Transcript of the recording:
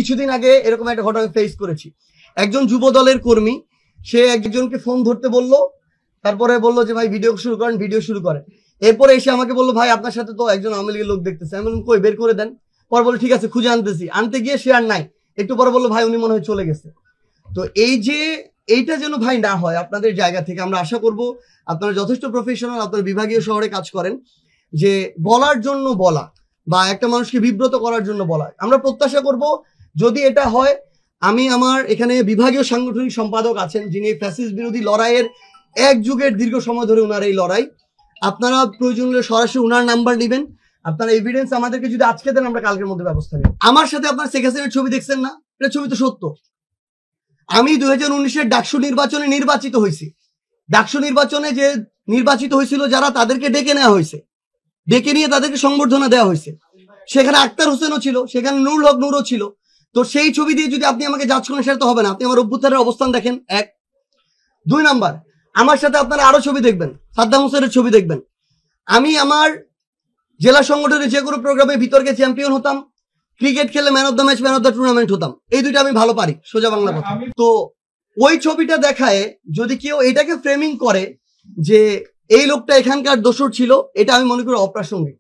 কিছুদিন আগে এরকম একটা ঘটনা ফেস করেছি। একজন যুব দলের কর্মী সে একজনকে ফোন ধরতে বললো, তারপরে বললো যে ভাই ভিডিও শুরু করেন, ভিডিও শুরু করেন। এরপরে এসে আমাকে বললো ভাই আপনার সাথে তো একজন আওয়ামী লীগের লোক দেখতেছে। আমি বললাম কই, বের করে দেন। পরে বললো ঠিক আছে খুঁজে আনতেছি। আনতে গিয়ে সে আর নাই। একটু পরে বললো ভাই উনি মনে হয় চলে গেছে। তো এইটা যেন ভাই না হয় আপনাদের জায়গা থেকে। আমরা আশা করব আপনারা যথেষ্ট প্রফেশনাল, আপনারা বিভাগীয় শহরে কাজ করেন, যে বলার জন্য বলা বা একটা মানুষকে বিব্রত করার জন্য বলা। আমরা প্রত্যাশা করব যদি এটা হয়, আমি আমার এখানে বিভাগীয় সাংগঠনিক সম্পাদক আছেন যিনি ফ্যাসিস্ট বিরোধী লড়াইয়ের এক যুগের দীর্ঘ সময় ধরে উনার এই লড়াই, আপনারা প্রয়োজন হলে সরাসরি উনার নাম্বার নেবেন। আপনারা এভিডেন্স আমাদেরকে যদি আজকে দেন আমরা কালকের মধ্যে ব্যবস্থা নেব। আমার সাথে আপনার শেখ হাসিনার ছবি দেখছেন না? এটা ছবি তো সত্য। আমি 2019-এর ডাকসু নির্বাচনে নির্বাচিত হয়েছি। ডাকসু নির্বাচনে যে নির্বাচিত হয়েছিল যারা, তাদেরকে ডেকে নেওয়া হয়েছে, ডেকে নিয়ে তাদেরকে সংবর্ধনা দেওয়া হয়েছে। সেখানে আক্তার হোসেনও ছিল, সেখানে নুরুল হক নূরও ছিল। তো সেই ছবি দিয়ে যদি আপনি আমাকে জাজ করেন সেটা তো হবে না। আপনি আমার অভ্যুত্থানের অবস্থান দেখেন, 1। 2 নাম্বার, আমার সাথে আপনারা আরো ছবি দেখবেন, সাদ্দাম হোসেনের ছবি দেখবেন। আমি আমার জেলা সংগঠনের যে কোনো প্রোগ্রামে বিতর্কে চ্যাম্পিয়ন হতাম, ক্রিকেট খেলে man of the match, man of the tournament হতাম। এই দুইটা আমি ভালো পারি, সোজা বাংলা কথা। তো ওই ছবিটা দেখায় যদি কেউ এটাকে ফ্রেমিং করে যে এই লোকটা এখানকার দোষর ছিল, এটা আমি মনে করি অপ্রাসঙ্গিক।